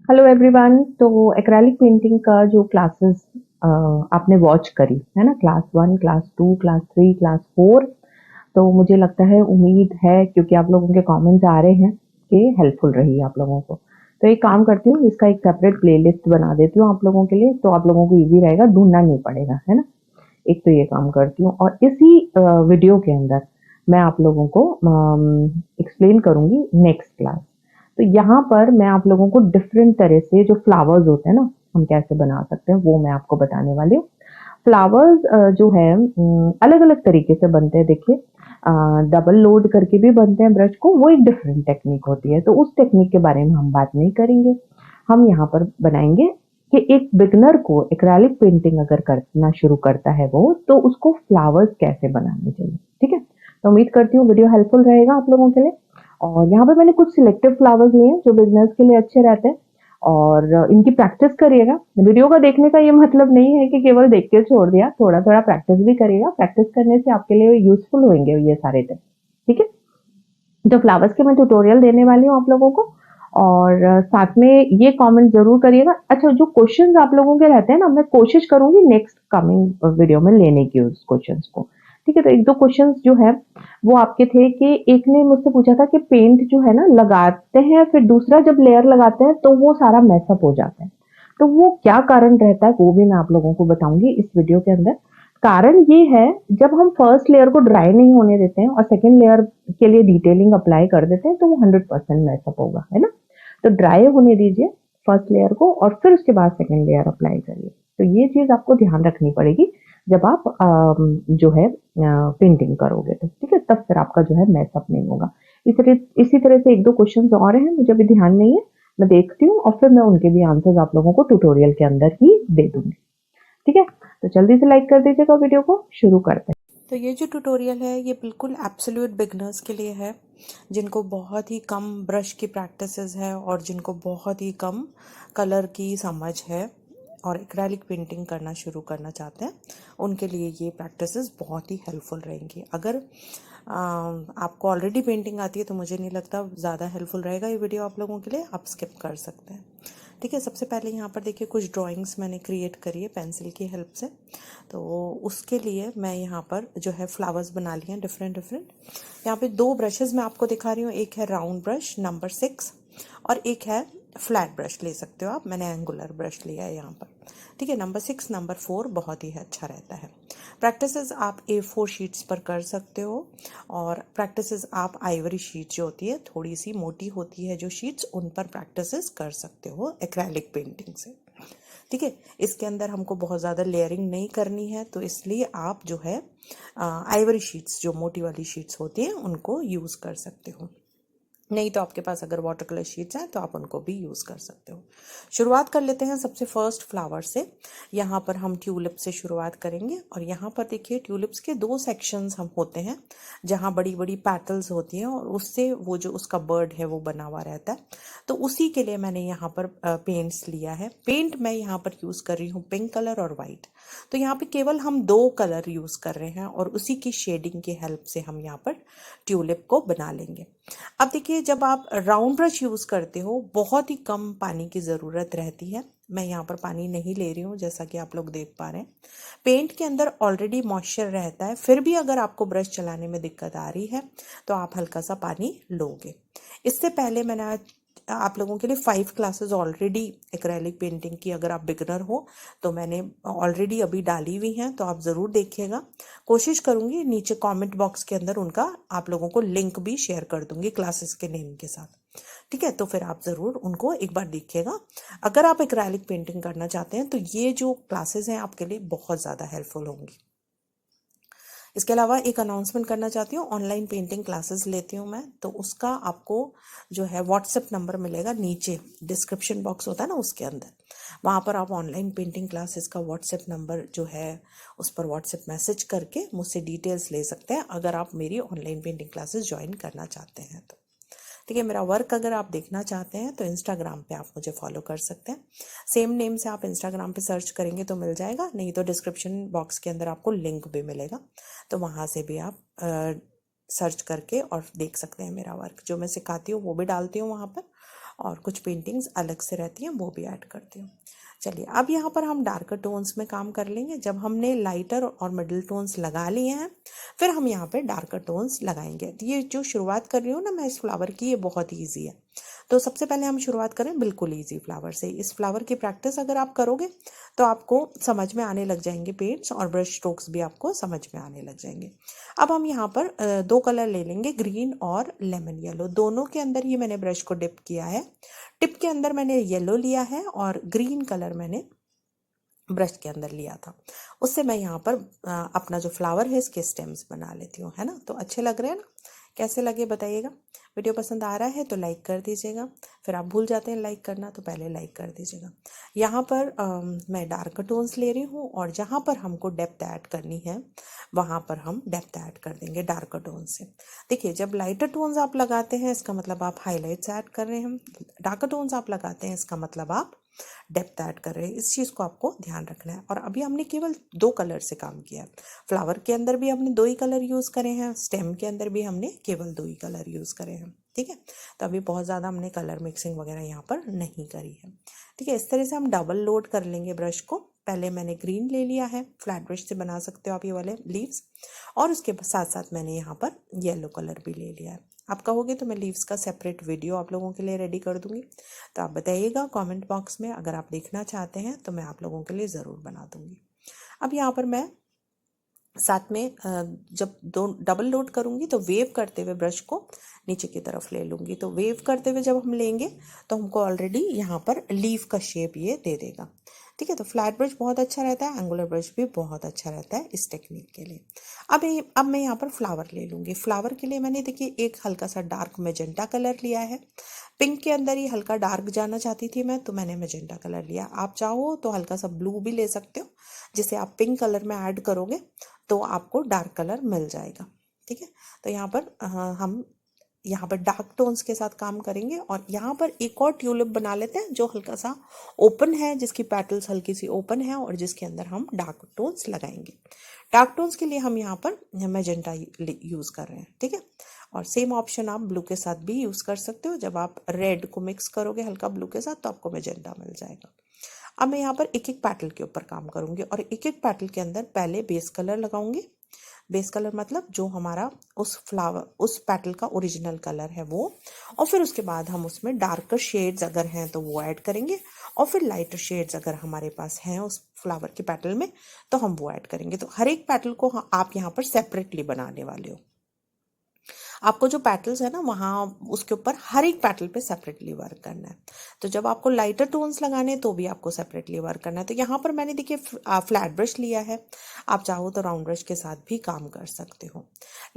Hello everyone. तो acrylic painting का जो क्लासेस आपने वॉच करी है ना, क्लास 1, क्लास 2, क्लास 3, क्लास 4। तो मुझे लगता है, उम्मीद है, क्योंकि आप लोगों के कमेंट्स आ रहे हैं कि हेल्पफुल रही आप लोगों को। तो एक काम करती हूँ, इसका एक सेपरेट प्लेलिस्ट बना देती हूँ आप लोगों के लिए, तो आप लोगों को इजी रहेगा, ढूंढना नहीं पड़ेगा, है ना। एक तो ये काम करती हूँ, और इसी वीडियो के अंदर मैं आप लोगों को एक्सप्लेन करूंगी नेक्स्ट क्लास। तो यहाँ पर मैं आप लोगों को डिफरेंट तरह से जो फ्लावर्स होते हैं ना, हम कैसे बना सकते हैं वो मैं आपको बताने वाली हूँ। फ्लावर्स जो है अलग अलग तरीके से बनते हैं। देखिए, डबल लोड करके भी बनते हैं ब्रश को, वो एक डिफरेंट टेक्निक होती है, तो उस टेक्निक के बारे में हम बात नहीं करेंगे। हम यहाँ पर बनाएंगे कि एक बिगनर को एक्रेलिक पेंटिंग अगर करना शुरू करता है वो, तो उसको फ्लावर्स कैसे बनाने चाहिए। ठीक है, तो उम्मीद करती हूँ वीडियो हेल्पफुल रहेगा आप लोगों के लिए। और यहाँ पे मैंने कुछ सिलेक्टिव फ्लावर्स लिए हैं जो बिगनर्स के लिए अच्छे रहते हैं, और इनकी प्रैक्टिस करिएगा। वीडियो का देखने का ये मतलब नहीं है कि केवल देख के छोड़ दिया, थोड़ा थोड़ा प्रैक्टिस भी करिएगा। प्रैक्टिस करने से आपके लिए यूजफुल होंगे ये सारे टिप्स। ठीक है, तो फ्लावर्स के मैं ट्यूटोरियल देने वाली हूँ आप लोगों को। और साथ में ये कमेंट जरूर करिएगा। अच्छा, जो क्वेश्चंस आप लोगों के रहते हैं ना, मैं कोशिश करूंगी नेक्स्ट कमिंग वीडियो में लेने की उस क्वेश्चंस को। ठीक है, तो एक दो क्वेश्चंस जो है वो आपके थे कि एक ने मुझसे पूछा था कि पेंट जो है ना लगाते हैं, फिर दूसरा जब लेयर लगाते हैं तो वो सारा मैसअप हो जाता है। तो वो क्या कारण रहता है वो भी मैं आप लोगों को बताऊंगी इस वीडियो के अंदर। कारण ये है, जब हम फर्स्ट लेयर को ड्राई नहीं होने देते हैं और सेकंड लेयर के लिए डिटेलिंग अप्लाई कर देते हैं, तो वो 100% मैचअप होगा, है ना। तो ड्राई होने दीजिए फर्स्ट लेयर को, और फिर उसके बाद सेकंड लेयर अप्लाई करिए। तो ये चीज आपको ध्यान रखनी पड़ेगी जब आप जो है पेंटिंग करोगे, तो ठीक है, तब फिर आपका जो है मैचअप नहीं होगा। इसी तरह से एक दो क्वेश्चन और हैं, मुझे अभी ध्यान नहीं है, मैं देखती हूँ और फिर मैं उनके भी आंसर्स आप लोगों को ट्यूटोरियल के अंदर ही दे दूंगी। ठीक है, तो जल्दी से लाइक कर दीजिएगा, वीडियो को शुरू करते हैं। तो ये जो ट्यूटोरियल है ये बिल्कुल एब्सोल्यूट बिगनर्स के लिए है, जिनको बहुत ही कम ब्रश की प्रैक्टिसेस है और जिनको बहुत ही कम कलर की समझ है और एक्रेलिक पेंटिंग करना शुरू करना चाहते हैं, उनके लिए ये प्रैक्टिसेस बहुत ही हेल्पफुल रहेंगी। अगर आपको ऑलरेडी पेंटिंग आती है तो मुझे नहीं लगता ज़्यादा हेल्पफुल रहेगा ये वीडियो आप लोगों के लिए, आप स्किप कर सकते हैं। ठीक है, सबसे पहले यहाँ पर देखिए कुछ ड्राइंग्स मैंने क्रिएट करी है पेंसिल की हेल्प से। तो उसके लिए मैं यहाँ पर जो है फ्लावर्स बना लिए हैं डिफरेंट डिफरेंट। यहाँ पे दो ब्रशेस मैं आपको दिखा रही हूँ, एक है राउंड ब्रश नंबर 6 और एक है फ्लैट ब्रश, ले सकते हो आप, मैंने एंगुलर ब्रश लिया है यहाँ पर। ठीक है, नंबर 6 नंबर 4 बहुत ही अच्छा रहता है। प्रैक्टिसेस आप A4 शीट्स पर कर सकते हो, और प्रैक्टिसेस आप आइवरी शीट जो होती है थोड़ी सी मोटी होती है जो शीट्स, उन पर प्रैक्टिसेस कर सकते हो एक्रेलिक पेंटिंग से। ठीक है, इसके अंदर हमको बहुत ज़्यादा लेयरिंग नहीं करनी है, तो इसलिए आप जो है आइवरी शीट्स जो मोटी वाली शीट्स होती हैं उनको यूज़ कर सकते हो। नहीं तो आपके पास अगर वाटर कलर शीट्स हैं तो आप उनको भी यूज़ कर सकते हो। शुरुआत कर लेते हैं सबसे फर्स्ट फ्लावर से। यहाँ पर हम ट्यूलिप से शुरुआत करेंगे, और यहाँ पर देखिए ट्यूलिप्स के दो सेक्शंस हम होते हैं जहाँ बड़ी बड़ी पैटल्स होती हैं और उससे वो जो उसका बर्ड है वो बना हुआ रहता है। तो उसी के लिए मैंने यहाँ पर पेंट्स लिया है। पेंट मैं यहाँ पर यूज़ कर रही हूँ पिंक कलर और वाइट। तो यहाँ पे केवल हम दो कलर यूज़ कर रहे हैं और उसी की शेडिंग की हेल्प से हम यहाँ पर ट्यूलिप को बना लेंगे। अब देखिए, जब आप राउंड ब्रश यूज़ करते हो बहुत ही कम पानी की ज़रूरत रहती है। मैं यहाँ पर पानी नहीं ले रही हूँ, जैसा कि आप लोग देख पा रहे हैं पेंट के अंदर ऑलरेडी मॉइस्चर रहता है, फिर भी अगर आपको ब्रश चलाने में दिक्कत आ रही है तो आप हल्का सा पानी लोगे। इससे पहले मैंने आज आप लोगों के लिए 5 क्लासेस ऑलरेडी एक्रेलिक पेंटिंग की, अगर आप बिगनर हो तो मैंने ऑलरेडी अभी डाली हुई हैं, तो आप ज़रूर देखिएगा। कोशिश करूँगी नीचे कमेंट बॉक्स के अंदर उनका आप लोगों को लिंक भी शेयर कर दूंगी क्लासेस के नेम के साथ। ठीक है, तो फिर आप ज़रूर उनको एक बार देखिएगा। अगर आप एक्रेलिक पेंटिंग करना चाहते हैं तो ये जो क्लासेस हैं आपके लिए बहुत ज़्यादा हेल्पफुल होंगी। इसके अलावा एक अनाउंसमेंट करना चाहती हूँ, ऑनलाइन पेंटिंग क्लासेस लेती हूँ मैं, तो उसका आपको जो है व्हाट्सएप नंबर मिलेगा नीचे, डिस्क्रिप्शन बॉक्स होता है ना उसके अंदर, वहाँ पर आप ऑनलाइन पेंटिंग क्लासेस का व्हाट्सएप नंबर जो है उस पर व्हाट्सएप मैसेज करके मुझसे डिटेल्स ले सकते हैं, अगर आप मेरी ऑनलाइन पेंटिंग क्लासेस ज्वाइन करना चाहते हैं तो। ठीक है, मेरा वर्क अगर आप देखना चाहते हैं तो इंस्टाग्राम पे आप मुझे फॉलो कर सकते हैं। सेम नेम से आप इंस्टाग्राम पे सर्च करेंगे तो मिल जाएगा, नहीं तो डिस्क्रिप्शन बॉक्स के अंदर आपको लिंक भी मिलेगा, तो वहाँ से भी आप सर्च करके और देख सकते हैं। मेरा वर्क जो मैं सिखाती हूँ वो भी डालती हूँ वहाँ पर, और कुछ पेंटिंग्स अलग से रहती हैं वो भी ऐड करती हूँ। चलिए अब यहाँ पर हम डार्कर टोन्स में काम कर लेंगे। जब हमने लाइटर और मिडिल टोन्स लगा लिए हैं फिर हम यहाँ पे डार्कर टोन्स लगाएंगे। तो ये जो शुरुआत कर रही हूँ ना मैं इस फ्लावर की, ये बहुत ईजी है। तो सबसे पहले हम शुरुआत करें बिल्कुल ईजी फ्लावर से। इस फ्लावर की प्रैक्टिस अगर आप करोगे तो आपको समझ में आने लग जाएंगे पेंट्स, और ब्रश स्ट्रोक्स भी आपको समझ में आने लग जाएंगे। अब हम यहाँ पर दो कलर ले लेंगे, ग्रीन और लेमन येलो। दोनों के अंदर ही मैंने ब्रश को डिप किया है। टिप के अंदर मैंने येलो लिया है और ग्रीन कलर मैंने ब्रश के अंदर लिया था। उससे मैं यहाँ पर अपना जो फ्लावर है इसके स्टेम्स बना लेती हूँ, है ना। तो अच्छे लग रहे हैं ना, कैसे लगे बताइएगा। वीडियो पसंद आ रहा है तो लाइक कर दीजिएगा, फिर आप भूल जाते हैं लाइक करना तो पहले लाइक कर दीजिएगा। यहाँ पर मैं डार्क टोन्स ले रही हूँ और जहाँ पर हमको डेप्थ ऐड करनी है वहाँ पर हम डेप्थ ऐड कर देंगे डार्क टोन से। देखिए जब लाइटर टोन्स आप लगाते हैं इसका मतलब आप हाईलाइट्स ऐड कर रहे हैं, डार्क टोन्स आप लगाते हैं इसका मतलब आप डेप्थ ऐड कर रहे हैं। इस चीज़ को आपको ध्यान रखना है। और अभी हमने केवल दो कलर से काम किया है। फ्लावर के अंदर भी हमने दो ही कलर यूज़ करे हैं, स्टेम के अंदर भी हमने केवल दो ही कलर यूज़ करे हैं, ठीक है। तो अभी बहुत ज़्यादा हमने कलर मिक्सिंग वगैरह यहाँ पर नहीं करी है, ठीक है। इस तरह से हम डबल लोड कर लेंगे ब्रश को। पहले मैंने ग्रीन ले लिया है, फ्लैट ब्रश से बना सकते हो आप ये वाले लीव्स, और उसके साथ साथ मैंने यहाँ पर येलो कलर भी ले लिया है। आप कहोगे तो मैं लीव्स का सेपरेट वीडियो आप लोगों के लिए रेडी कर दूंगी, तो आप बताइएगा कमेंट बॉक्स में, अगर आप देखना चाहते हैं तो मैं आप लोगों के लिए ज़रूर बना दूंगी। अब यहाँ पर मैं साथ में जब दो डबल लोड करूंगी तो वेव करते हुए ब्रश को नीचे की तरफ ले लूंगी। तो वेव करते हुए जब हम लेंगे तो हमको ऑलरेडी यहाँ पर लीफ का शेप ये दे देगा, ठीक है। तो फ्लैट ब्रश बहुत अच्छा रहता है, एंगुलर ब्रश भी बहुत अच्छा रहता है इस टेक्निक के लिए। अब मैं यहाँ पर फ्लावर ले लूंगी। फ्लावर के लिए मैंने देखिए एक हल्का सा डार्क मैजेंटा कलर लिया है। पिंक के अंदर ही हल्का डार्क जाना चाहती थी मैं, तो मैंने मैजेंटा कलर लिया। आप चाहो तो हल्का सा ब्लू भी ले सकते हो, जिसे आप पिंक कलर में ऐड करोगे तो आपको डार्क कलर मिल जाएगा, ठीक है। तो यहाँ पर हम यहाँ पर डार्क टोन्स के साथ काम करेंगे। और यहाँ पर एक और ट्यूलिप बना लेते हैं जो हल्का सा ओपन है, जिसकी पेटल्स हल्की सी ओपन है और जिसके अंदर हम डार्क टोन्स लगाएंगे। डार्क टोन्स के लिए हम यहाँ पर मैजेंटा यूज़ कर रहे हैं, ठीक है। और सेम ऑप्शन आप ब्लू के साथ भी यूज़ कर सकते हो। जब आप रेड को मिक्स करोगे हल्का ब्लू के साथ तो आपको मैजेंटा मिल जाएगा। अब मैं यहाँ पर एक एक पेटल के ऊपर काम करूंगी और एक एक पेटल के अंदर पहले बेस कलर लगाऊंगी। बेस कलर मतलब जो हमारा उस फ्लावर उस पेटल का ओरिजिनल कलर है वो, और फिर उसके बाद हम उसमें डार्कर शेड्स अगर हैं तो वो ऐड करेंगे, और फिर लाइटर शेड्स अगर हमारे पास हैं उस फ्लावर के पेटल में तो हम वो ऐड करेंगे। तो हर एक पेटल को आप यहाँ पर सेपरेटली बनाने वाले हो। आपको जो पेटल्स है ना वहाँ उसके ऊपर हर एक पेटल पे सेपरेटली वर्क करना है। तो जब आपको लाइटर टोन्स लगाने तो भी आपको सेपरेटली वर्क करना है। तो यहाँ पर मैंने देखिए फ्लैट ब्रश लिया है, आप चाहो तो राउंड ब्रश के साथ भी काम कर सकते हो।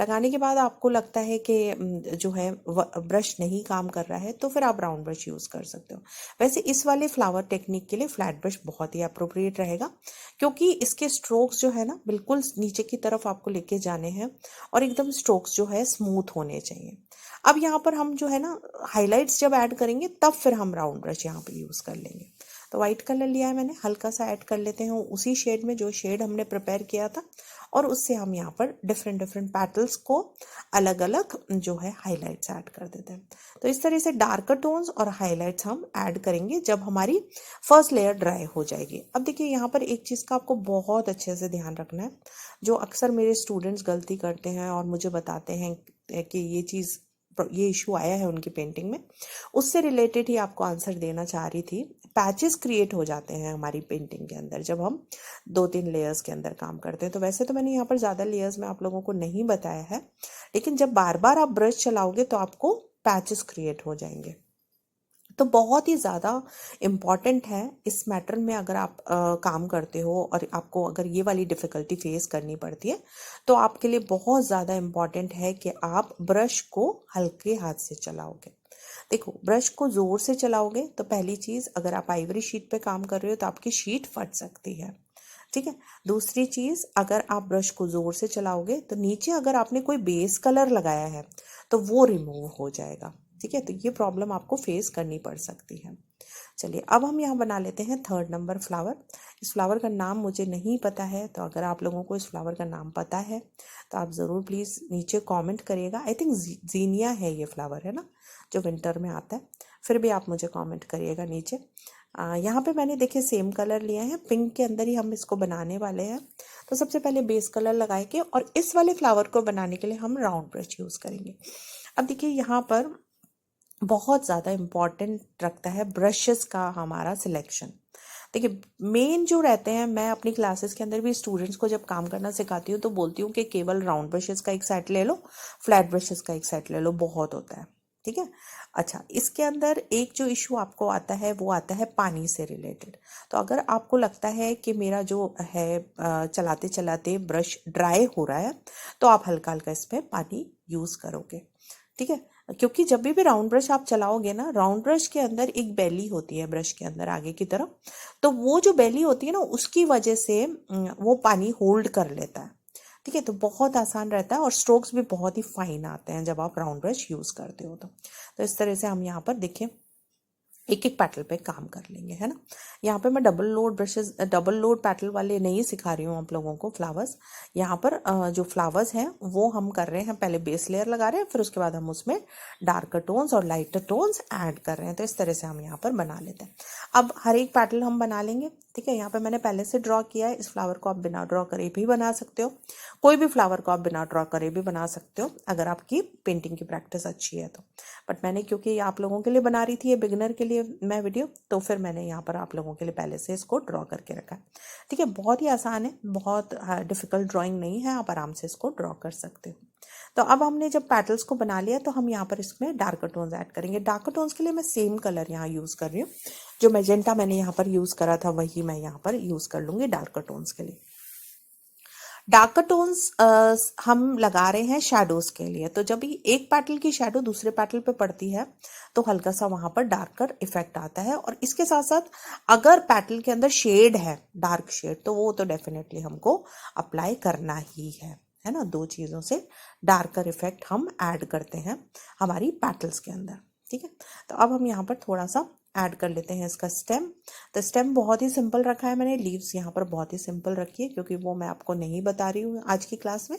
लगाने के बाद आपको लगता है कि जो है ब्रश नहीं काम कर रहा है तो फिर आप राउंड ब्रश यूज़ कर सकते हो। वैसे इस वाले फ्लावर टेक्निक के लिए फ्लैट ब्रश बहुत ही अप्रोप्रिएट रहेगा, क्योंकि इसके स्ट्रोक्स जो है ना बिल्कुल नीचे की तरफ आपको लेके जाने हैं और एकदम स्ट्रोक्स जो है स्मूथ होने चाहिए। अब यहाँ पर हम जो है ना हाइलाइट्स जब ऐड करेंगे तब फिर हम राउंड ब्रश यहाँ पर यूज़ कर लेंगे। तो वाइट कलर लिया है मैंने, हल्का सा ऐड कर लेते हैं उसी शेड में जो शेड हमने प्रिपेयर किया था, और उससे हम यहाँ पर डिफरेंट डिफरेंट पेटल्स को अलग अलग जो है हाइलाइट्स ऐड कर देते हैं। तो इस तरह से डार्कर टोन्स और हाइलाइट्स हम ऐड करेंगे जब हमारी फर्स्ट लेयर ड्राई हो जाएगी। अब देखिए यहाँ पर एक चीज़ का आपको बहुत अच्छे से ध्यान रखना है, जो अक्सर मेरे स्टूडेंट्स गलती करते हैं और मुझे बताते हैं कि ये इशू आया है उनकी पेंटिंग में, उससे रिलेटेड ही आपको आंसर देना चाह रही थी। पैचेस क्रिएट हो जाते हैं हमारी पेंटिंग के अंदर जब हम 2-3 लेयर्स के अंदर काम करते हैं। तो वैसे तो मैंने यहाँ पर ज़्यादा लेयर्स में आप लोगों को नहीं बताया है, लेकिन जब बार बार आप ब्रश चलाओगे तो आपको पैचेस क्रिएट हो जाएंगे। तो बहुत ही ज़्यादा इम्पॉर्टेंट है इस मैटर में। अगर आप काम करते हो और आपको अगर ये वाली डिफ़िकल्टी फेस करनी पड़ती है तो आपके लिए बहुत ज़्यादा इम्पॉर्टेंट है कि आप ब्रश को हल्के हाथ से चलाओगे। देखो ब्रश को ज़ोर से चलाओगे तो पहली चीज़, अगर आप आइवरी शीट पे काम कर रहे हो तो आपकी शीट फट सकती है, ठीक है। दूसरी चीज़, अगर आप ब्रश को ज़ोर से चलाओगे तो नीचे अगर आपने कोई बेस कलर लगाया है तो वो रिमूव हो जाएगा, ठीक है। तो ये प्रॉब्लम आपको फेस करनी पड़ सकती है। चलिए अब हम यहाँ बना लेते हैं थर्ड नंबर फ्लावर। इस फ्लावर का नाम मुझे नहीं पता है, तो अगर आप लोगों को इस फ्लावर का नाम पता है तो आप ज़रूर प्लीज़ नीचे कमेंट करिएगा। आई थिंक जीनिया है ये फ्लावर, है ना, जो विंटर में आता है। फिर भी आप मुझे कमेंट करिएगा नीचे। यहाँ पे मैंने देखिए सेम कलर लिए हैं, पिंक के अंदर ही हम इसको बनाने वाले हैं। तो सबसे पहले बेस कलर लगाएंगे और इस वाले फ्लावर को बनाने के लिए हम राउंड ब्रश यूज़ करेंगे। अब देखिए यहाँ पर बहुत ज़्यादा इम्पॉर्टेंट रखता है ब्रशेस का हमारा सिलेक्शन। देखिए मेन जो रहते हैं, मैं अपनी क्लासेस के अंदर भी स्टूडेंट्स को जब काम करना सिखाती हूँ तो बोलती हूँ कि केवल राउंड ब्रशेस का एक सेट ले लो, फ्लैट ब्रशेस का एक सेट ले लो, बहुत होता है। ठीक है। अच्छा, इसके अंदर एक जो इशू आपको आता है वो आता है पानी से रिलेटेड। तो अगर आपको लगता है कि मेरा जो है चलाते चलाते ब्रश ड्राई हो रहा है, तो आप हल्का हल्का इसमें पानी यूज़ करोगे। ठीक है, क्योंकि जब भी राउंड ब्रश आप चलाओगे ना, राउंड ब्रश के अंदर एक बेली होती है ब्रश के अंदर आगे की तरफ, तो वो जो बेली होती है ना, उसकी वजह से वो पानी होल्ड कर लेता है। ठीक है, तो बहुत आसान रहता है और स्ट्रोक्स भी बहुत ही फाइन आते हैं जब आप राउंड ब्रश यूज़ करते हो। तो इस तरह से हम यहाँ पर देखिए एक एक पैटल पे काम कर लेंगे, है ना। यहाँ पे मैं डबल लोड पैटल वाले नहीं सिखा रही हूँ आप लोगों को फ्लावर्स। यहाँ पर जो फ्लावर्स हैं वो हम कर रहे हैं, पहले बेस लेयर लगा रहे हैं, फिर उसके बाद हम उसमें डार्कर टोन्स और लाइटर टोन्स ऐड कर रहे हैं। तो इस तरह से हम यहाँ पर बना लेते हैं। अब हर एक पैटल हम बना लेंगे। ठीक है, यहाँ पे मैंने पहले से ड्रॉ किया है। इस फ्लावर को आप बिना ड्रॉ करे भी बना सकते हो, कोई भी फ्लावर को आप बिना ड्रॉ करे भी बना सकते हो अगर आपकी पेंटिंग की प्रैक्टिस अच्छी है तो। बट मैंने क्योंकि आप लोगों के लिए बना रही थी, ये बिगिनर के लिए मैं वीडियो, तो फिर मैंने यहाँ पर आप लोगों के लिए पहले से इसको ड्रॉ करके रखा है। ठीक है, बहुत ही आसान है, बहुत डिफिकल्ट ड्राइंग नहीं है, आप आराम से इसको ड्रॉ कर सकते हो। तो अब हमने जब पैटल्स को बना लिया तो हम यहाँ पर इसमें डार्कर टोन्स ऐड करेंगे। डार्कर टोन्स के लिए मैं सेम कलर यहाँ यूज़ कर रही हूँ, जो मैजेंटा मैंने यहाँ पर यूज़ करा था वही मैं यहाँ पर यूज़ कर लूँगी डार्कर टोन्स के लिए। डार्कर टोन्स हम लगा रहे हैं शैडोज के लिए। तो जब एक पैटल की शैडो दूसरे पैटल पे पड़ती है तो हल्का सा वहां पर डार्कर इफेक्ट आता है। और इसके साथ साथ अगर पैटल के अंदर शेड है, डार्क शेड, तो वो तो डेफिनेटली हमको अप्लाई करना ही है ना। दो चीज़ों से डार्कर इफेक्ट हम ऐड करते हैं हमारी पैटल्स के अंदर। ठीक है, तो अब हम यहाँ पर थोड़ा सा ऐड कर लेते हैं इसका स्टेम। तो स्टेम बहुत ही सिंपल रखा है मैंने, लीव्स यहाँ पर बहुत ही सिंपल रखी है क्योंकि वो मैं आपको नहीं बता रही हूँ आज की क्लास में।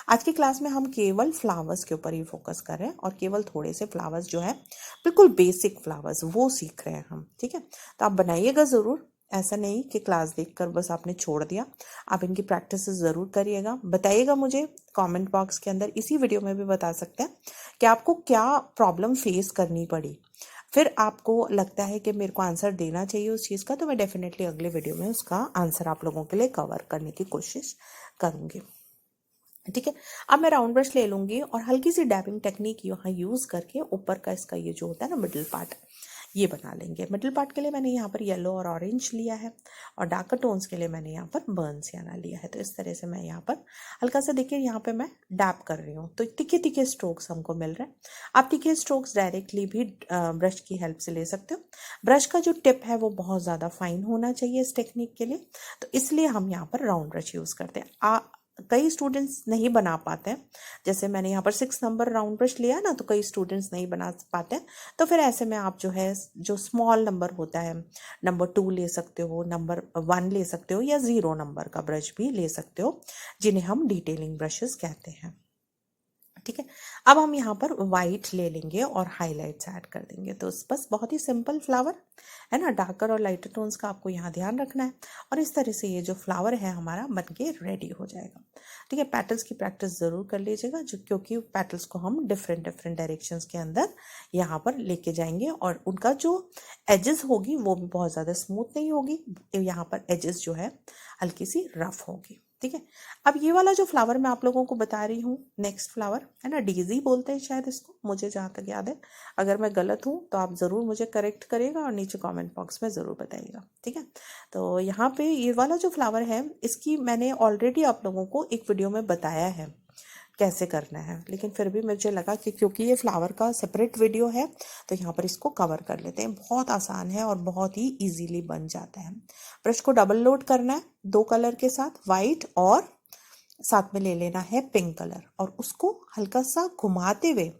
आज की क्लास में हम केवल फ्लावर्स के ऊपर ही फोकस कर रहे हैं और केवल थोड़े से फ्लावर्स जो है बिल्कुल बेसिक फ्लावर्स वो सीख रहे हैं हम। ठीक है, तो आप बनाइएगा ज़रूर, ऐसा नहीं कि क्लास देखकर बस आपने छोड़ दिया। आप इनकी प्रैक्टिस ज़रूर करिएगा। बताइएगा मुझे कमेंट बॉक्स के अंदर, इसी वीडियो में भी बता सकते हैं कि आपको क्या प्रॉब्लम फेस करनी पड़ी। फिर आपको लगता है कि मेरे को आंसर देना चाहिए उस चीज़ का, तो मैं डेफिनेटली अगले वीडियो में उसका आंसर आप लोगों के लिए कवर करने की कोशिश करूँगी। ठीक है, अब मैं राउंड ब्रश ले लूँगी और हल्की सी डैबिंग टेक्निक यहाँ यूज़ करके ऊपर का इसका ये जो होता है ना मिडिल पार्ट, ये बना लेंगे। मिडिल पार्ट के लिए मैंने यहाँ पर येलो और ऑरेंज लिया है और डार्कर टोन्स के लिए मैंने यहाँ पर बर्न सियाना लिया है। तो इस तरह से मैं यहाँ पर हल्का सा देखिए यहाँ पे मैं डैप कर रही हूँ, तो तिखे तिखे स्ट्रोक्स हमको मिल रहे हैं। आप तिखे स्ट्रोक्स डायरेक्टली भी ब्रश की हेल्प से ले सकते हो। ब्रश का जो टिप है वो बहुत ज़्यादा फाइन होना चाहिए इस टेक्निक के लिए, तो इसलिए हम यहाँ पर राउंड ब्रश यूज़ करते हैं। कई स्टूडेंट्स नहीं बना पाते हैं, जैसे मैंने यहाँ पर 6 नंबर राउंड ब्रश लिया है ना, तो कई स्टूडेंट्स नहीं बना पाते हैं। तो फिर ऐसे में आप जो है जो स्मॉल नंबर होता है, नंबर 2 ले सकते हो, नंबर 1 ले सकते हो, या 0 नंबर का ब्रश भी ले सकते हो, जिन्हें हम डिटेलिंग ब्रशेस कहते हैं। ठीक है, अब हम यहाँ पर वाइट ले लेंगे और हाइलाइट्स ऐड कर देंगे। तो बस बहुत ही सिंपल फ्लावर है ना, डार्कर और लाइटर टोन्स का आपको यहाँ ध्यान रखना है। और इस तरह से ये जो फ्लावर है हमारा बनके रेडी हो जाएगा। ठीक है, पैटल्स की प्रैक्टिस ज़रूर कर लीजिएगा, जो क्योंकि पैटल्स को हम डिफरेंट डिफरेंट डायरेक्शंस के अंदर यहाँ पर लेके जाएंगे और उनका जो एजेस होगी वो भी बहुत ज़्यादा स्मूथ नहीं होगी, यहाँ पर एजेस जो है हल्की सी रफ होगी। ठीक है, अब ये वाला जो फ्लावर मैं आप लोगों को बता रही हूँ, नेक्स्ट फ्लावर है ना, डेजी बोलते हैं शायद इसको, मुझे जहाँ तक याद है। अगर मैं गलत हूँ तो आप ज़रूर मुझे करेक्ट करिएगा और नीचे कमेंट बॉक्स में ज़रूर बताइएगा। ठीक है, तो यहाँ पे ये वाला जो फ्लावर है, इसकी मैंने ऑलरेडी आप लोगों को एक वीडियो में बताया है कैसे करना है, लेकिन फिर भी मुझे लगा कि क्योंकि ये फ्लावर का सेपरेट वीडियो है तो यहाँ पर इसको कवर कर लेते हैं। बहुत आसान है और बहुत ही इजीली बन जाता है। ब्रश को डबल लोड करना है 2 कलर के साथ, वाइट और साथ में ले लेना है पिंक कलर, और उसको हल्का सा घुमाते हुए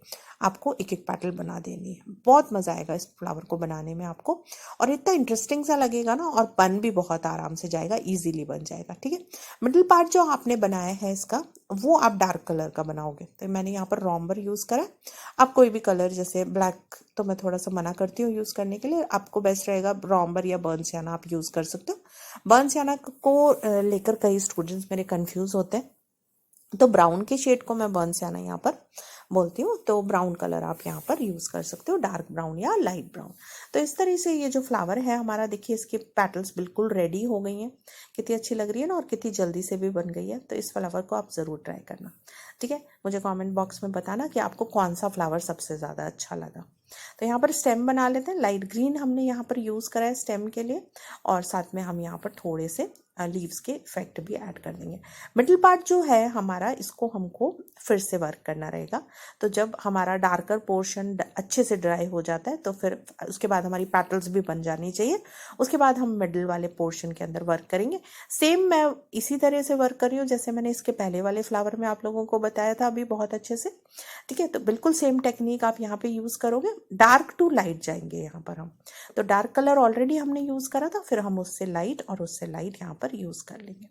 आपको एक एक पेटल बना देनी है। बहुत मज़ा आएगा इस फ्लावर को बनाने में आपको, और इतना इंटरेस्टिंग सा लगेगा ना, और बन भी बहुत आराम से जाएगा, इजीली बन जाएगा। ठीक है, मिडिल पार्ट जो आपने बनाया है इसका, वो आप डार्क कलर का बनाओगे। तो मैंने यहाँ पर रॉम्बर यूज़ करा। आप कोई भी कलर, जैसे ब्लैक तो मैं थोड़ा सा मना करती हूँ यूज़ करने के लिए, आपको बेस्ट रहेगा रॉम्बर या बर्न सियाना आप यूज़ कर सकते हो। बर्न सियाना को लेकर कई स्टूडेंट्स मेरे कंफ्यूज होते हैं, तो ब्राउन के शेड को मैं बर्न सियाना यहाँ पर बोलती हूँ। तो ब्राउन कलर आप यहाँ पर यूज़ कर सकते हो, डार्क ब्राउन या लाइट ब्राउन। तो इस तरह से ये जो फ्लावर है हमारा, देखिए इसके पेटल्स बिल्कुल रेडी हो गई हैं। कितनी अच्छी लग रही है ना, और कितनी जल्दी से भी बन गई है। तो इस फ्लावर को आप ज़रूर ट्राई करना। ठीक है, मुझे कमेंट बॉक्स में बताना कि आपको कौन सा फ्लावर सबसे ज़्यादा अच्छा लगा। तो यहाँ पर स्टेम बना लेते हैं। लाइट ग्रीन हमने यहाँ पर यूज़ करा है स्टेम के लिए, और साथ में हम यहाँ पर थोड़े से लीव्स के इफेक्ट भी ऐड कर देंगे। मिडिल पार्ट जो है हमारा, इसको हमको फिर से वर्क करना रहेगा। तो जब हमारा डार्कर पोर्शन अच्छे से ड्राई हो जाता है, तो फिर उसके बाद हमारी पैटल्स भी बन जानी चाहिए। उसके बाद हम मिडिल वाले पोर्शन के अंदर वर्क करेंगे। सेम मैं इसी तरह से वर्क कर रही हूँ जैसे मैंने इसके पहले वाले फ्लावर में आप लोगों को बताया था अभी बहुत अच्छे से। ठीक है, तो बिल्कुल सेम टेक्निक आप यहाँ पे यूज़ करोगे। डार्क टू लाइट जाएंगे यहाँ पर हम। तो डार्क कलर ऑलरेडी हमने यूज़ करा था, फिर हम उससे लाइट और उससे लाइट यहाँ पर यूज़ कर लेंगे।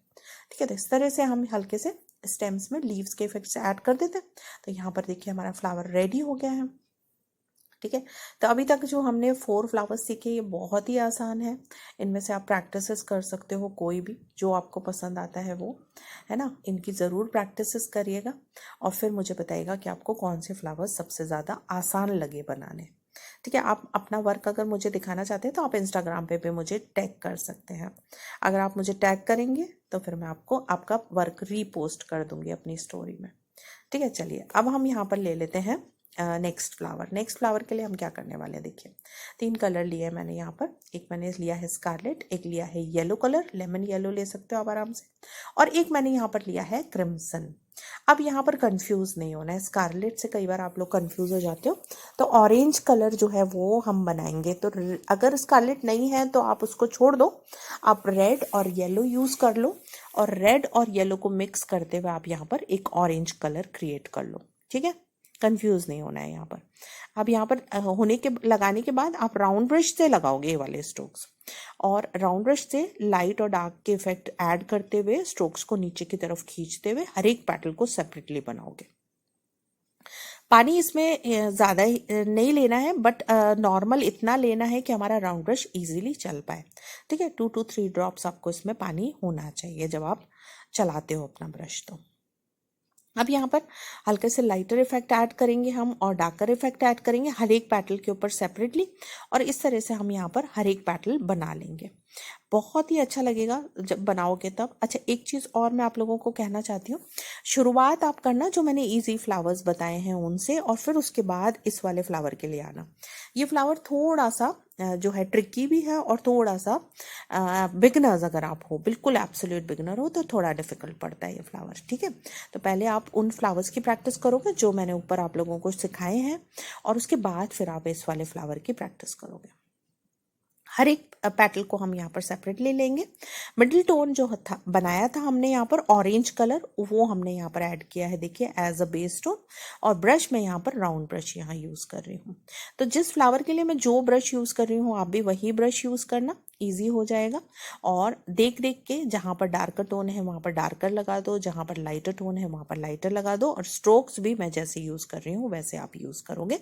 ठीक है, तो इस तरह से हम हल्के से स्टेम्स में लीव्स के इफेक्ट से ऐड कर देते हैं। तो यहाँ पर देखिए हमारा फ्लावर रेडी हो गया है। ठीक है, तो अभी तक जो हमने 4 फ्लावर्स सीखे, ये बहुत ही आसान है। इनमें से आप प्रैक्टिसेस कर सकते हो, कोई भी जो आपको पसंद आता है वो, है ना। इनकी ज़रूर प्रैक्टिसेस करिएगा, और फिर मुझे बताइएगा कि आपको कौन से फ्लावर्स सबसे ज़्यादा आसान लगे बनाने। ठीक है, आप अपना वर्क अगर मुझे दिखाना चाहते हैं तो आप इंस्टाग्राम पे मुझे टैग कर सकते हैं। अगर आप मुझे टैग करेंगे तो फिर मैं आपको आपका वर्क रीपोस्ट कर दूंगी अपनी स्टोरी में। ठीक है, चलिए अब हम यहाँ पर ले लेते हैं नेक्स्ट फ्लावर। नेक्स्ट फ्लावर के लिए हम क्या करने वाले हैं, देखिए 3 कलर लिए हैं मैंने यहाँ पर। एक मैंने लिया है स्कारलेट, एक लिया है येलो कलर, लेमन येलो ले सकते हो आप आराम से, और एक मैंने यहाँ पर लिया है क्रिम्सन। अब यहाँ पर कंफ्यूज नहीं होना है, स्कारलेट से कई बार आप लोग कंफ्यूज हो जाते हो। तो ऑरेंज कलर जो है वो हम बनाएंगे। तो अगर स्कारलेट नहीं है तो आप उसको छोड़ दो, आप रेड और येलो यूज़ कर लो, और रेड और येलो को मिक्स करते हुए आप यहाँ पर एक ऑरेंज कलर क्रिएट कर लो। ठीक है, कंफ्यूज नहीं होना है यहाँ पर। अब यहाँ पर होने के लगाने के बाद आप राउंड ब्रश से लगाओगे ये वाले स्ट्रोक्स, और राउंड ब्रश से लाइट और डार्क के इफेक्ट ऐड करते हुए स्ट्रोक्स को नीचे की तरफ खींचते हुए हर एक पेटल को सेपरेटली बनाओगे। पानी इसमें ज़्यादा नहीं लेना है, बट नॉर्मल इतना लेना है कि हमारा राउंड ब्रश इजीली चल पाए। ठीक है, 2 to 3 ड्रॉप्स आपको इसमें पानी होना चाहिए जब आप चलाते हो अपना ब्रश। तो अब यहाँ पर हल्के से लाइटर इफेक्ट ऐड करेंगे हम, और डार्कर इफेक्ट ऐड करेंगे हर एक पेटल के ऊपर सेपरेटली, और इस तरह से हम यहाँ पर हर एक पेटल बना लेंगे। बहुत ही अच्छा लगेगा जब बनाओगे तब। अच्छा, एक चीज़ और मैं आप लोगों को कहना चाहती हूँ, शुरुआत आप करना जो मैंने इजी फ्लावर्स बताए हैं उनसे, और फिर उसके बाद इस वाले फ्लावर के लिए आना। ये फ्लावर थोड़ा सा जो है ट्रिकी भी है, और थोड़ा सा बिगनर्स अगर आप हो, बिल्कुल एब्सोल्यूट बिगनर हो, तो थोड़ा डिफिकल्ट पड़ता है ये फ्लावर। ठीक है, तो पहले आप उन फ्लावर्स की प्रैक्टिस करोगे जो मैंने ऊपर आप लोगों को सिखाए हैं, और उसके बाद फिर आप इस वाले फ्लावर की प्रैक्टिस करोगे। हर एक पेटल को हम यहाँ पर सेपरेटली लेंगे। मिडिल टोन जो था बनाया था हमने यहाँ पर ऑरेंज कलर, वो हमने यहाँ पर ऐड किया है देखिए एज अ बेस टोन, और ब्रश में यहाँ पर राउंड ब्रश यहाँ यूज़ कर रही हूँ। तो जिस फ्लावर के लिए मैं जो ब्रश यूज़ कर रही हूँ आप भी वही ब्रश यूज़ करना, ईजी हो जाएगा। और देख देख के जहाँ पर डार्कर टोन है वहाँ पर डार्कर लगा दो, जहाँ पर लाइटर टोन है वहाँ पर लाइटर लगा दो, और स्ट्रोक्स भी मैं जैसे यूज़ कर रही हूँ वैसे आप यूज़ करोगे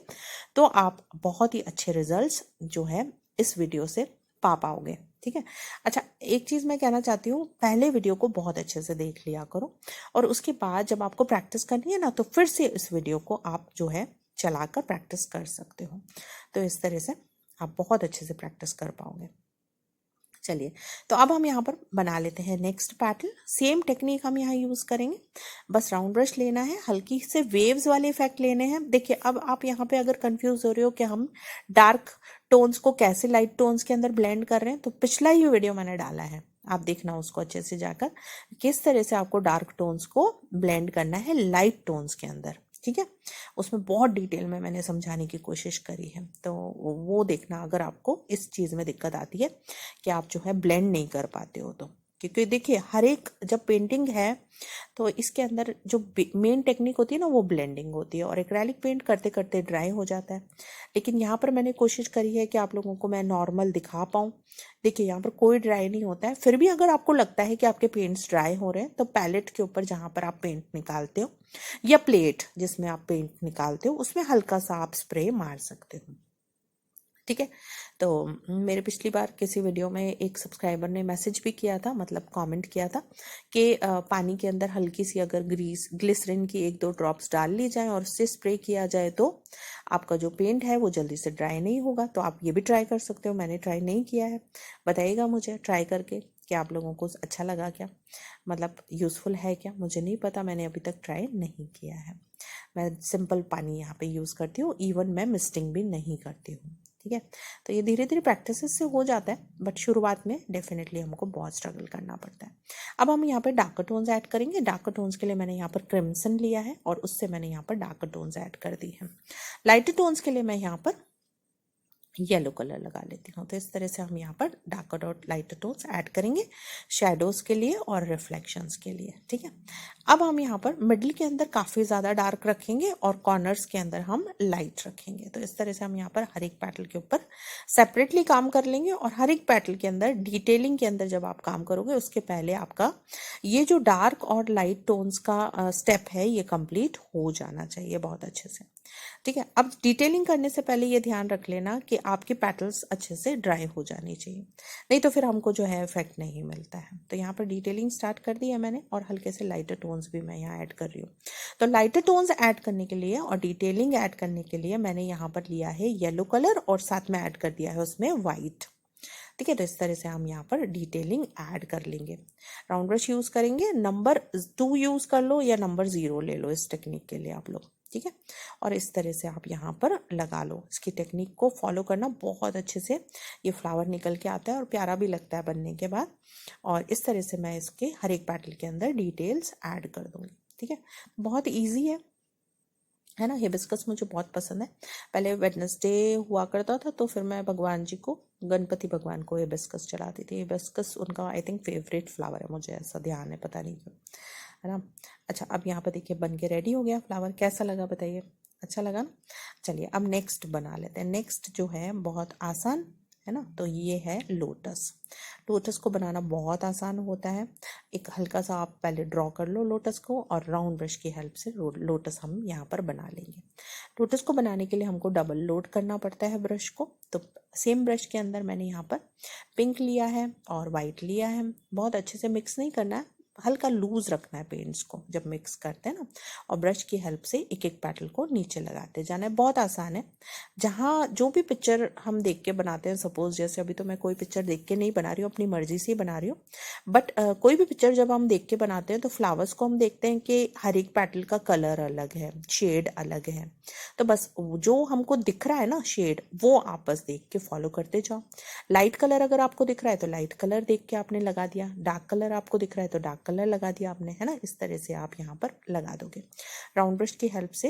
तो आप बहुत ही अच्छे रिजल्ट्स जो है इस वीडियो से पा पाओगे। ठीक है, अच्छा एक चीज़ मैं कहना चाहती हूँ, पहले वीडियो को बहुत अच्छे से देख लिया करो, और उसके बाद जब आपको प्रैक्टिस करनी है ना, तो फिर से इस वीडियो को आप जो है चलाकर प्रैक्टिस कर सकते हो। तो इस तरह से आप बहुत अच्छे से प्रैक्टिस कर पाओगे। चलिए, तो अब हम यहाँ पर बना लेते हैं नेक्स्ट पैटर्न। सेम टेक्निक हम यहाँ यूज़ करेंगे, बस राउंड ब्रश लेना है, हल्की से वेव्स वाले इफेक्ट लेने हैं। देखिए अब आप यहाँ पे अगर कंफ्यूज हो रहे हो कि हम डार्क टोन्स को कैसे लाइट टोन्स के अंदर ब्लेंड कर रहे हैं, तो पिछला ही वीडियो मैंने डाला है, आप देखना उसको अच्छे से जाकर, किस तरह से आपको डार्क टोन्स को ब्लेंड करना है लाइट टोन्स के अंदर। ठीक है, उसमें बहुत डिटेल में मैंने समझाने की कोशिश करी है, तो वो देखना अगर आपको इस चीज़ में दिक्कत आती है कि आप जो है ब्लेंड नहीं कर पाते हो तो। क्योंकि देखिए हर एक जब पेंटिंग है तो इसके अंदर जो मेन टेक्निक होती है ना वो ब्लेंडिंग होती है, और एक्रेलिक पेंट करते करते ड्राई हो जाता है। लेकिन यहाँ पर मैंने कोशिश करी है कि आप लोगों को मैं नॉर्मल दिखा पाऊँ। देखिए यहाँ पर कोई ड्राई नहीं होता है। फिर भी अगर आपको लगता है कि आपके पेंट्स ड्राई हो रहे हैं तो पैलेट के ऊपर जहाँ पर आप पेंट निकालते हो या प्लेट जिसमें आप पेंट निकालते हो उसमें हल्का सा आप स्प्रे मार सकते हो। ठीक है। तो मेरे पिछली बार किसी वीडियो में एक सब्सक्राइबर ने मैसेज भी किया था, मतलब कमेंट किया था कि पानी के अंदर हल्की सी अगर ग्लिसरीन की 1-2 ड्रॉप्स डाल ली जाए और उससे स्प्रे किया जाए तो आपका जो पेंट है वो जल्दी से ड्राई नहीं होगा। तो आप ये भी ट्राई कर सकते हो। मैंने ट्राई नहीं किया है, बताइएगा मुझे ट्राई करके कि आप लोगों को अच्छा लगा क्या, मतलब यूज़फुल है क्या। मुझे नहीं पता, मैंने अभी तक ट्राई नहीं किया है। मैं सिंपल पानी यहाँ पे यूज़ करती हूँ, इवन मैं मिस्टिंग भी नहीं करती हूँ। ठीक है। तो ये धीरे धीरे प्रैक्टिस से हो जाता है, बट शुरुआत में डेफिनेटली हमको बहुत स्ट्रगल करना पड़ता है। अब हम यहाँ पे डार्कर टोन्स ऐड करेंगे। डार्कर टोन्स के लिए मैंने यहाँ पर क्रिम्सन लिया है और उससे मैंने यहाँ पर डार्कर टोन्स ऐड कर दी है। लाइटर टोन्स के लिए मैं यहाँ पर येलो कलर लगा लेती हूँ। तो इस तरह से हम यहाँ पर डार्कर और लाइटर टोन्स ऐड करेंगे शेडोज के लिए और रिफ्लेक्शंस के लिए। ठीक है। अब हम यहाँ पर मिडिल के अंदर काफ़ी ज़्यादा डार्क रखेंगे और कॉर्नर्स के अंदर हम लाइट रखेंगे। तो इस तरह से हम यहाँ पर हर एक पेटल के ऊपर सेपरेटली काम कर लेंगे, और हर एक पेटल के अंदर डिटेलिंग के अंदर जब आप काम करोगे उसके पहले आपका ये जो डार्क और लाइट टोन्स का स्टेप है ये कंप्लीट हो जाना चाहिए बहुत अच्छे से। ठीक है। अब डिटेलिंग करने से पहले ये ध्यान रख लेना कि आपकी पेटल्स अच्छे से ड्राई हो जानी चाहिए, नहीं तो फिर हमको जो है इफेक्ट नहीं मिलता है। तो यहाँ पर डिटेलिंग स्टार्ट कर दी है मैंने, और हल्के से लाइटर टोन्स भी मैं यहाँ ऐड कर रही हूँ। तो लाइटर टोन्स ऐड करने के लिए और डिटेलिंग ऐड करने के लिए मैंने यहाँ पर लिया है येलो कलर और साथ में ऐड कर दिया है उसमें वाइट। ठीक है। तो इस तरह से हम यहाँ पर डिटेलिंग ऐड कर लेंगे। राउंड ब्रश यूज करेंगे, नंबर 2 यूज कर लो या नंबर 0 ले लो इस टेक्निक के लिए आप लोग। ठीक है। और इस तरह से आप यहाँ पर लगा लो। इसकी टेक्निक को फॉलो करना बहुत अच्छे से, ये फ्लावर निकल के आता है और प्यारा भी लगता है बनने के बाद। और इस तरह से मैं इसके हर एक पेटल के अंदर डिटेल्स ऐड कर दूंगी। ठीक है। बहुत ईजी है ना। हिबिस्कस मुझे बहुत पसंद है। पहले वेडनेसडे हुआ करता था तो फिर मैं भगवान जी को, गणपति भगवान को हिबिस्कस चढ़ाती थी। हिबिस्कस उनका आई थिंक फेवरेट फ्लावर है, मुझे ऐसा ध्यान है, पता नहीं क्यों, है ना। अच्छा, अब यहाँ पर देखिए बन के रेडी हो गया फ्लावर। कैसा लगा बताइए, अच्छा लगा ना। चलिए अब नेक्स्ट बना लेते हैं। नेक्स्ट जो है बहुत आसान है ना, तो ये है लोटस। लोटस को बनाना बहुत आसान होता है। एक हल्का सा आप पहले ड्रॉ कर लो लोटस को, और राउंड ब्रश की हेल्प से लोटस हम यहाँ पर बना लेंगे। लोटस को बनाने के लिए हमको डबल लोड करना पड़ता है ब्रश को। तो सेम ब्रश के अंदर मैंने यहाँ पर पिंक लिया है और वाइट लिया है। बहुत अच्छे से मिक्स नहीं करना है, हल्का लूज रखना है पेंट्स को जब मिक्स करते हैं ना, और ब्रश की हेल्प से एक एक पेटल को नीचे लगाते जाना है। बहुत आसान है। जहाँ जो भी पिक्चर हम देख के बनाते हैं, सपोज जैसे अभी तो मैं कोई पिक्चर देख के नहीं बना रही हूँ, अपनी मर्जी से ही बना रही हूँ, बट कोई भी पिक्चर जब हम देख के बनाते हैं तो फ्लावर्स को हम देखते हैं कि हर एक पेटल का कलर अलग है, शेड अलग है। तो बस जो हमको दिख रहा है ना शेड, वो आप बस देख के फॉलो करते जाओ। लाइट कलर अगर आपको दिख रहा है तो लाइट कलर देख के आपने लगा दिया, डार्क कलर आपको दिख रहा है तो डार्क कलर लगा दिया आपने, है ना। इस तरह से आप यहाँ पर लगा दोगे। राउंड ब्रश की हेल्प से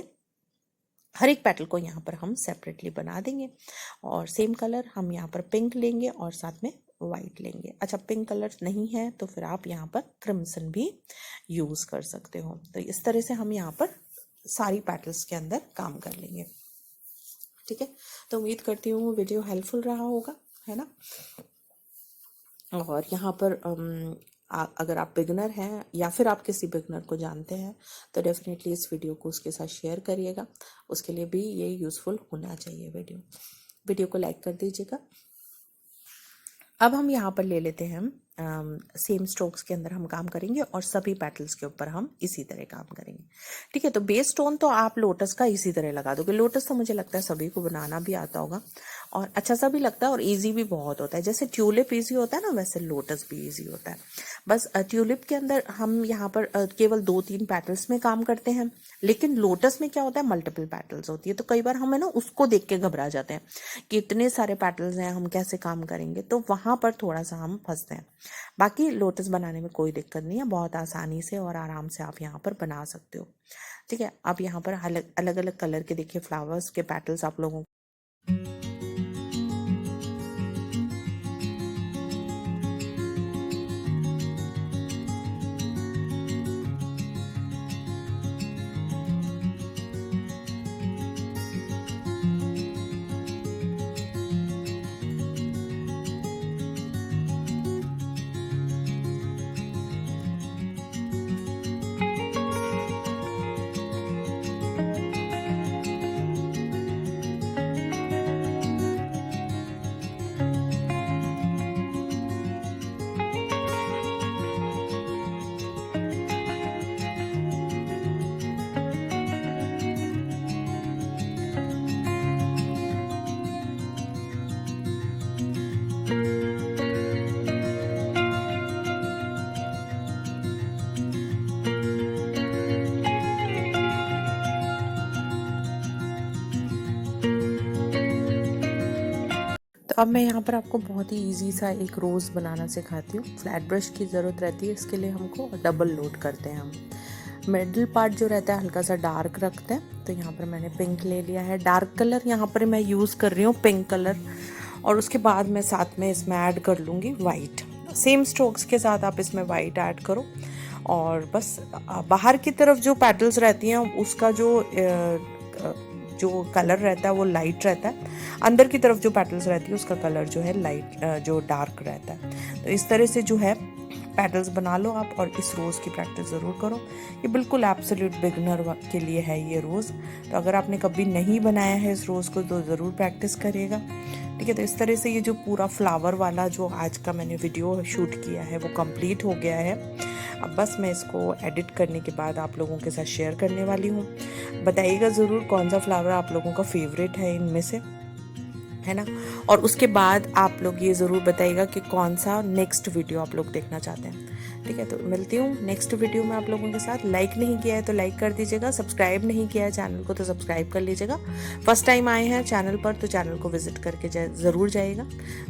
हर एक पेटल को यहाँ पर हम सेपरेटली बना देंगे। और सेम कलर हम यहाँ पर पिंक लेंगे और साथ में वाइट लेंगे। अच्छा, पिंक कलर नहीं है तो फिर आप यहाँ पर क्रिम्सन भी यूज कर सकते हो। तो इस तरह से हम यहाँ पर सारी पेटल्स के अंदर काम कर लेंगे। ठीक है। तो उम्मीद करती हूँ वीडियो हेल्पफुल रहा होगा, है ना। और यहाँ पर अगर आप बिगनर हैं या फिर आप किसी बिगनर को जानते हैं तो डेफिनेटली इस वीडियो को उसके साथ शेयर करिएगा। उसके लिए भी ये यूज़फुल होना चाहिए वीडियो को लाइक कर दीजिएगा। अब हम यहाँ पर ले लेते हैं सेम स्ट्रोक्स के अंदर हम काम करेंगे और सभी पेटल्स के ऊपर हम इसी तरह काम करेंगे। ठीक है। तो बेस टोन तो आप लोटस का इसी तरह लगा दोगे। लोटस तो मुझे लगता है सभी को बनाना भी आता होगा और अच्छा सा भी लगता है और इजी भी बहुत होता है। जैसे ट्यूलिप इजी होता है ना, वैसे लोटस भी इजी होता है। बस ट्यूलिप के अंदर हम यहाँ पर केवल 2-3 पेटल्स में काम करते हैं, लेकिन लोटस में क्या होता है, मल्टीपल पेटल्स होती है। तो कई बार हमें ना उसको देख के घबरा जाते हैं कि इतने सारे पेटल्स हैं, हम कैसे काम करेंगे, तो वहां पर थोड़ा सा हम फंसते हैं। बाकी लोटस बनाने में कोई दिक्कत नहीं है, बहुत आसानी से और आराम से आप यहाँ पर बना सकते हो। ठीक है। अब यहाँ पर अलग अलग कलर के देखिए फ्लावर्स के पेटल्स आप लोगों तो अब मैं यहाँ पर आपको बहुत ही इजी सा एक रोज़ बनाना सिखाती हूँ। फ्लैट ब्रश की ज़रूरत रहती है इसके लिए हमको, डबल लोड करते हैं हम। मिडिल पार्ट जो रहता है हल्का सा डार्क रखते हैं। तो यहाँ पर मैंने पिंक ले लिया है, डार्क कलर यहाँ पर मैं यूज़ कर रही हूँ पिंक कलर, और उसके बाद मैं साथ में इसमें ऐड कर लूँगी वाइट। सेम स्ट्रोक्स के साथ आप इसमें वाइट ऐड करो, और बस बाहर की तरफ जो पेटल्स रहती हैं उसका जो कलर रहता है वो लाइट रहता है, अंदर की तरफ जो पेटल्स रहती है उसका कलर जो है लाइट, जो डार्क रहता है। तो इस तरह से जो है पेटल्स बना लो आप, और इस रोज़ की प्रैक्टिस ज़रूर करो। ये बिल्कुल एब्सोल्यूट बिगनर के लिए है ये रोज़। तो अगर आपने कभी नहीं बनाया है इस रोज़ को तो ज़रूर प्रैक्टिस करिएगा, ठीक है। तो इस तरह से ये जो पूरा फ्लावर वाला जो आज का मैंने वीडियो शूट किया है वो कंप्लीट हो गया है। अब बस मैं इसको एडिट करने के बाद आप लोगों के साथ शेयर करने वाली हूँ। बताइएगा ज़रूर कौन सा फ्लावर आप लोगों का फेवरेट है इनमें से, है ना। और उसके बाद आप लोग ये ज़रूर बताइएगा कि कौन सा नेक्स्ट वीडियो आप लोग देखना चाहते हैं, ठीक है। तो मिलती हूँ नेक्स्ट वीडियो में आप लोगों के साथ। लाइक नहीं किया है तो लाइक कर दीजिएगा, सब्सक्राइब नहीं किया है चैनल को तो सब्सक्राइब कर लीजिएगा। फर्स्ट टाइम आए हैं चैनल पर तो चैनल को विजिट करके ज़रूर जाइएगा।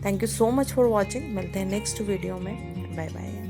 Thank you so much for watching. मिलते हैं नेक्स्ट वीडियो में। Bye bye.